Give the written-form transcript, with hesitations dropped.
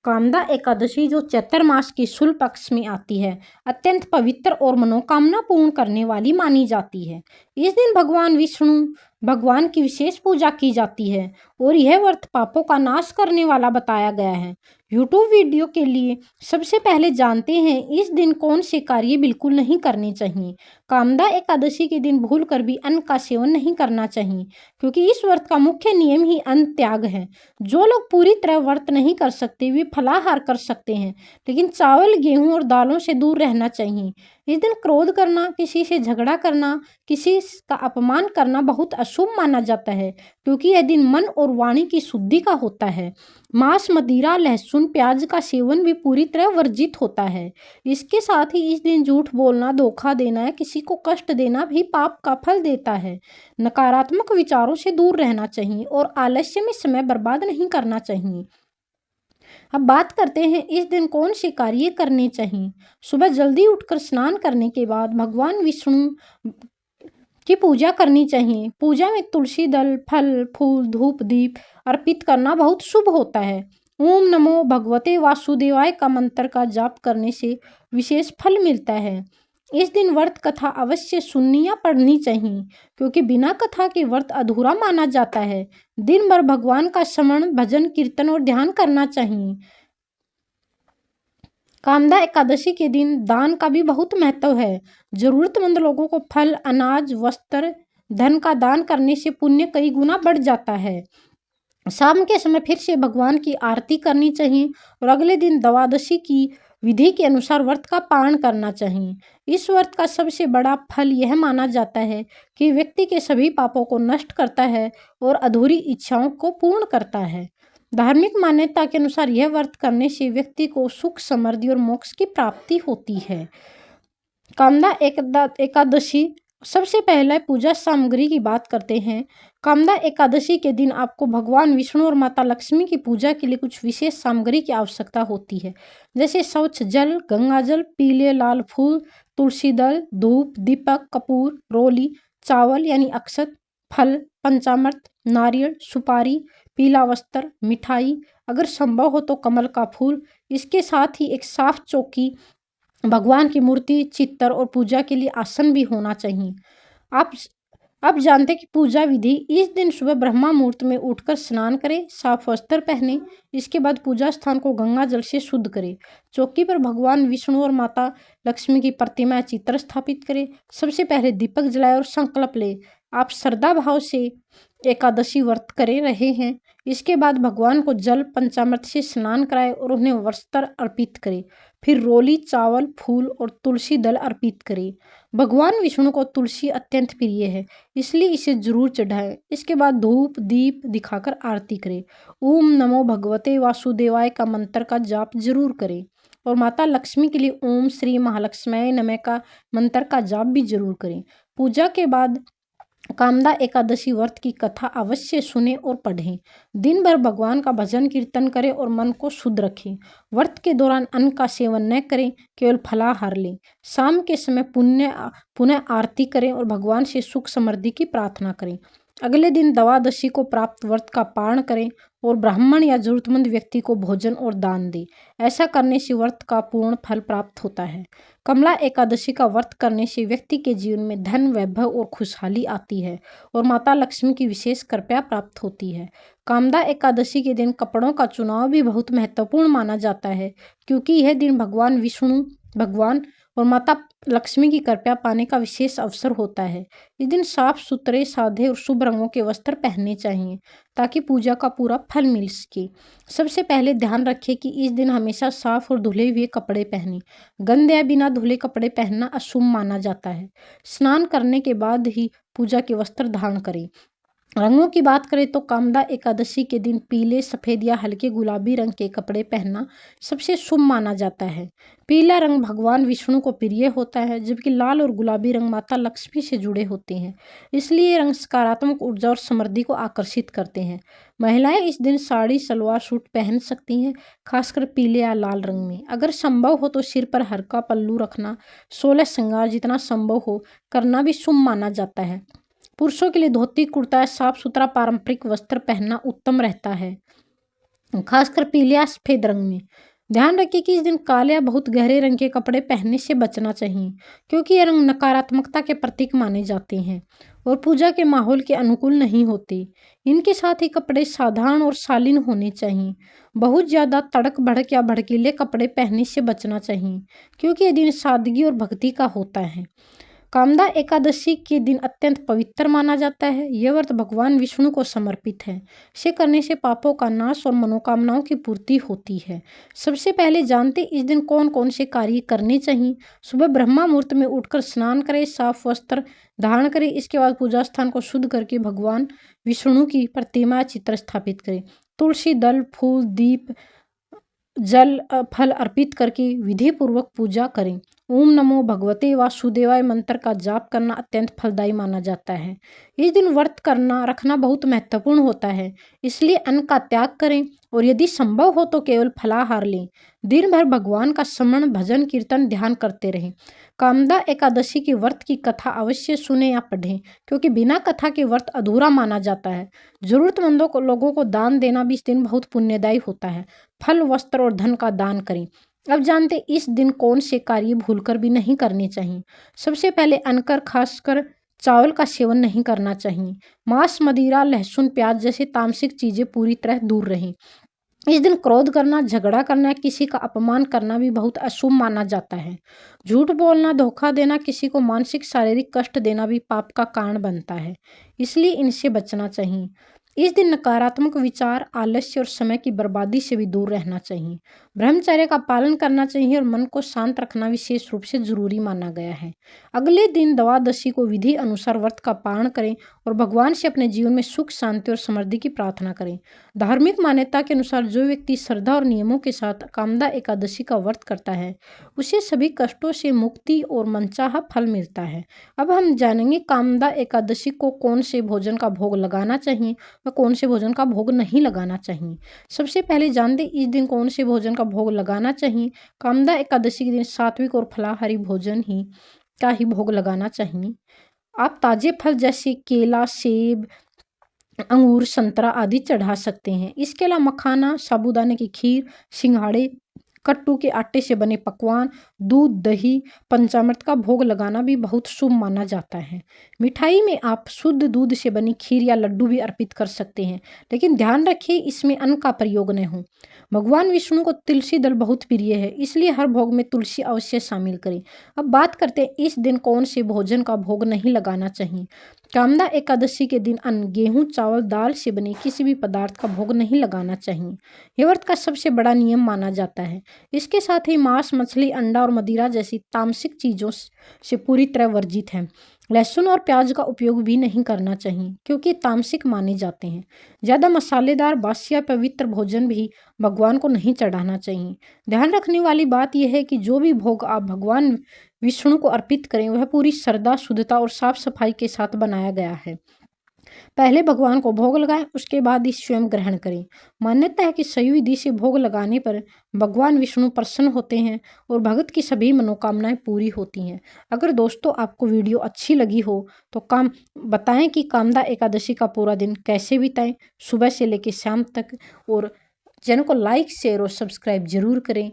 कामदा एकादशी जो चैत्र मास की शुक्ल पक्ष में आती है, अत्यंत पवित्र और मनोकामना पूर्ण करने वाली मानी जाती है। इस दिन भगवान विष्णु भगवान की विशेष पूजा की जाती है और यह व्रत पापों का नाश करने वाला बताया गया है। यूट्यूब वीडियो के लिए सबसे पहले जानते हैं इस दिन कौन से कार्य बिल्कुल नहीं करने चाहिए। कामदा एकादशी के दिन भूल कर भी अन्न का सेवन नहीं करना चाहिए, क्योंकि इस व्रत का मुख्य नियम ही अन्न त्याग है। जो लोग पूरी तरह व्रत नहीं कर सकते वे फलाहार कर सकते हैं, लेकिन चावल, गेहूं और दालों से दूर रहना चाहिए। इस दिन क्रोध करना, किसी से झगड़ा करना, किसी का अपमान करना बहुत अशुभ माना जाता है, क्योंकि यह दिन मन और वाणी की शुद्धि का होता है। मांस, मदिरा, लहसुन, प्याज का सेवन भी पूरी तरह वर्जित होता है। इसके साथ ही इस दिन झूठ बोलना, धोखा देना या किसी को कष्ट देना भी पाप का फल देता है। नकारात्मक विचारों से दूर रहना चाहिए और आलस्य में समय बर्बाद नहीं करना चाहिए। अब बात करते हैं इस दिन कौन से कार्य करने चाहिए। सुबह जल्दी उठकर स्नान करने के बाद भगवान विष्णु की पूजा करनी चाहिए। पूजा में तुलसी दल, फल, फूल, धूप, दीप अर्पित करना बहुत शुभ होता है। ओम नमो भगवते वासुदेवाय का मंत्र का जाप करने से विशेष फल मिलता है। इस दिन व्रत कथा अवश्य सुननी या पढ़नी चाहिए, क्योंकि बिना कथा के व्रत अधूरा माना जाता है। दिन भर भगवान का स्मरण, भजन, कीर्तन और ध्यान करना चाहिए। कामदा एकादशी के दिन दान का भी बहुत महत्व है। जरूरतमंद लोगों को फल, अनाज, वस्त्र, धन का दान करने से पुण्य कई गुना बढ़ जाता है। शाम के समय फिर से भगवान की आरती करनी चाहिए और अगले दिन द्वादशी की विधि के अनुसार व्रत का पारण करना चाहिए। इस व्रत का सबसे बड़ा फल यह माना जाता है कि व्यक्ति के सभी पापों को नष्ट करता है और अधूरी इच्छाओं को पूर्ण करता है। धार्मिक मान्यता के अनुसार यह व्रत करने से व्यक्ति को सुख, समृद्धि और मोक्ष की प्राप्ति होती है। कामदा एकादशी सबसे पहले पूजा सामग्री की बात करते हैं। कामदा एकादशी के दिन आपको भगवान विष्णु और माता लक्ष्मी की पूजा के लिए कुछ विशेष सामग्री की आवश्यकता होती है, जैसे स्वच्छ जल, गंगा जल, पीले लाल फूल, तुलसी दल, धूप, दीपक, कपूर, रोली, चावल यानी अक्षत, फल, पंचामृत, नारियल, सुपारी, पीला वस्त्र, मिठाई, अगर संभव हो तो कमल का फूल। इसके साथ ही एक साफ चौकी, भगवान की मूर्ति, चित्र और पूजा के लिए आसन भी होना चाहिए। आप जानते कि पूजा विधि इस दिन सुबह ब्रह्मा मुहूर्त में उठकर स्नान करें, साफ वस्त्र पहने, इसके बाद पूजा स्थान को गंगा जल से शुद्ध करें। चौकी पर भगवान विष्णु और माता लक्ष्मी की प्रतिमा या चित्र स्थापित करें। सबसे पहले दीपक जलाए और संकल्प ले आप श्रद्धा भाव से एकादशी व्रत करे रहे हैं। इसके बाद भगवान को जल, पंचामृत से स्नान कराए और उन्हें वस्त्र अर्पित करें। फिर रोली, चावल, फूल और तुलसी दल अर्पित करें। भगवान विष्णु को तुलसी अत्यंत प्रिय है, इसलिए इसे जरूर चढ़ाएं। इसके बाद धूप, दीप दिखाकर आरती करें। ओम नमो भगवते वासुदेवाय का मंत्र का जाप जरूर करें और माता लक्ष्मी के लिए ओम श्री महालक्ष्मी नमः का मंत्र का जाप भी जरूर करें। पूजा के बाद कामदा एकादशी व्रत की कथा अवश्य सुने और पढ़ें। दिन भर भगवान का भजन कीर्तन करें और मन को शुद्ध रखें। व्रत के दौरान अन्न का सेवन न करें, केवल फलाहार लें। शाम के समय पुनः आरती करें और भगवान से सुख समृद्धि की प्रार्थना करें। अगले दिन द्वादशी को प्राप्त व्रत का पारण करें और ब्राह्मण या जरूरतमंद व्यक्ति को भोजन और दान दें। ऐसा करने से व्रत का पूर्ण फल प्राप्त होता है। कमला एकादशी का व्रत करने से व्यक्ति के जीवन में धन, वैभव और खुशहाली आती है और माता लक्ष्मी की विशेष कृपा प्राप्त होती है। कामदा एकादशी के दिन कपड़ों का चुनाव भी बहुत महत्वपूर्ण माना जाता है, क्योंकि यह दिन भगवान विष्णु, भगवान और माता लक्ष्मी की कृपा पाने का विशेष अवसर होता है। इस दिन साफ सुथरे, सादे और शुभ रंगों के वस्त्र पहनने चाहिए ताकि पूजा का पूरा फल मिल सके। सबसे पहले ध्यान रखें कि इस दिन हमेशा साफ और धुले हुए कपड़े पहनें। गंदे या बिना धुले कपड़े पहनना अशुभ माना जाता है। स्नान करने के बाद ही पूजा के वस्त्र धारण करें। रंगों की बात करें तो कामदा एकादशी के दिन पीले, सफ़ेद या हल्के गुलाबी रंग के कपड़े पहनना सबसे शुभ माना जाता है। पीला रंग भगवान विष्णु को प्रिय होता है, जबकि लाल और गुलाबी रंग माता लक्ष्मी से जुड़े होते हैं, इसलिए ये रंग सकारात्मक ऊर्जा और समृद्धि को आकर्षित करते हैं। महिलाएं इस दिन साड़ी, सलवार सूट पहन सकती हैं, खासकर पीले या लाल रंग में। अगर संभव हो तो सिर पर हल्का पल्लू रखना, 16 श्रृंगार जितना संभव हो करना भी शुभ माना जाता है। पुरुषों के लिए धोती, कुर्ता या साफ सुथरा पारंपरिक वस्त्र पहनना उत्तम रहता है। खासकर पीले या सफेद रंग में। ध्यान रखिए कि इस दिन काले या बहुत गहरे रंग के कपड़े पहनने से बचना चाहिए, क्योंकि ये रंग नकारात्मकता के प्रतीक माने जाते हैं और पूजा के माहौल के अनुकूल नहीं होते। इनके साथ ही कपड़े साधारण और शालीन होने चाहिए। बहुत ज़्यादा तड़क भड़क या भड़कीले कपड़े पहनने से बचना चाहिए, क्योंकि ये दिन सादगी और भक्ति का होता है। कामदा एकादशी के दिन अत्यंत पवित्र माना जाता है। यह व्रत भगवान विष्णु को समर्पित है। इसे करने से पापों का नाश और मनोकामनाओं की पूर्ति होती है। सबसे पहले जानते इस दिन कौन कौन से कार्य करने चाहिए। सुबह ब्रह्मा मुहूर्त में उठकर स्नान करें, साफ वस्त्र धारण करें। इसके बाद पूजा स्थान को शुद्ध करके भगवान विष्णु की प्रतिमा या चित्र स्थापित करें। तुलसी दल, फूल, दीप, जल, फल अर्पित करके विधि पूर्वक पूजा करें। ओम नमो भगवते वासुदेवाय मंत्र का जाप करना अत्यंत फलदायी माना जाता है। इस दिन व्रत करना रखना बहुत महत्वपूर्ण होता है, इसलिए अन्न का त्याग करें और यदि संभव हो तो केवल फलाहार लें। दिन भर भगवान का स्मरण, भजन, कीर्तन, ध्यान करते रहें। कामदा एकादशी के व्रत की कथा अवश्य सुने या पढ़ें, क्योंकि बिना कथा के व्रत अधूरा माना जाता है। जरूरतमंदों को लोगों को दान देना भी इस दिन बहुत पुण्यदायी होता है। फल, वस्त्र और धन का दान करें। अब जानते इस दिन कौन से कार्य भूलकर भी नहीं करने चाहिए। सबसे पहले अनकर, खासकर चावल का सेवन नहीं करना चाहिए। मांस, मदिरा, लहसुन, प्याज जैसे तामसिक चीजें पूरी तरह दूर रहें। इस दिन क्रोध करना, झगड़ा करना, किसी का अपमान करना भी बहुत अशुभ माना जाता है। झूठ बोलना, धोखा देना, किसी को मानसिक शारीरिक कष्ट देना भी पाप का कारण बनता है, इसलिए इनसे बचना चाहिए। इस दिन नकारात्मक विचार, आलस्य और समय की बर्बादी से भी दूर रहना चाहिए। ब्रह्मचर्य का पालन करना चाहिए और मन को शांत रखना विशेष रूप से जरूरी माना गया है। अगले दिन द्वादशी को विधि अनुसार व्रत का पारण करें और भगवान से अपने जीवन में सुख, शांति और समृद्धि की प्रार्थना करें। धार्मिक मान्यता के अनुसार जो व्यक्ति श्रद्धा और नियमों के साथ कामदा एकादशी का व्रत करता है, उसे सभी कष्टों से मुक्ति और मनचाहा फल मिलता है। अब हम जानेंगे कामदा एकादशी को कौन से भोजन का भोग लगाना चाहिए व कौन से भोजन का भोग नहीं लगाना चाहिए। सबसे पहले जानते इस दिन कौन से भोजन का भोग लगाना चाहिए। कामदा एकादशी के दिन सात्विक और फलाहारी भोजन का ही भोग लगाना चाहिए। आप ताजे फल जैसे केला, सेब, अंगूर, संतरा आदि चढ़ा सकते हैं। इसके अलावा मखाना, साबूदाने की खीर, सिंघाड़े, कट्टू के आटे से बने पकवान, दूध, दही, पंचामृत का भोग लगाना भी बहुत शुभ माना जाता है। मिठाई में आप शुद्ध दूध से बनी खीर या लड्डू भी अर्पित कर सकते हैं, लेकिन ध्यान रखिए इसमें अन्न का प्रयोग न हो। भगवान विष्णु को तुलसी दल बहुत प्रिय है, इसलिए हर भोग में तुलसी अवश्य शामिल करें। अब बात करते हैं इस दिन कौन से भोजन का भोग नहीं लगाना चाहिए। कामदा एकादशी के दिन अन्न, गेहूं, चावल, दाल से बने किसी भी पदार्थ का भोग नहीं लगाना चाहिए। यह व्रत का सबसे बड़ा नियम माना जाता है। इसके साथ ही मांस, मछली, अंडा और मदिरा जैसी तामसिक चीज़ों से पूरी तरह वर्जित है। लहसुन और प्याज का उपयोग भी नहीं करना चाहिए, क्योंकि तामसिक माने जाते हैं। ज़्यादा मसालेदार, बासी या पवित्र भोजन भी भगवान को नहीं चढ़ाना चाहिए। ध्यान रखने वाली बात यह है कि जो भी भोग आप भगवान विष्णु को अर्पित करें वह पूरी श्रद्धा, शुद्धता और साफ सफाई के साथ बनाया गया है। पहले भगवान को भोग लगाएं, उसके बाद ही स्वयं ग्रहण करें। मान्यता है कि सही विधि से भोग लगाने पर भगवान विष्णु प्रसन्न होते हैं और भगत की सभी मनोकामनाएं पूरी होती हैं। अगर दोस्तों आपको वीडियो अच्छी लगी हो तो बताएं कि कामदा एकादशी का पूरा दिन कैसे बिताएं, सुबह से लेकर शाम तक, और चैनल को लाइक, शेयर और सब्सक्राइब जरूर करें।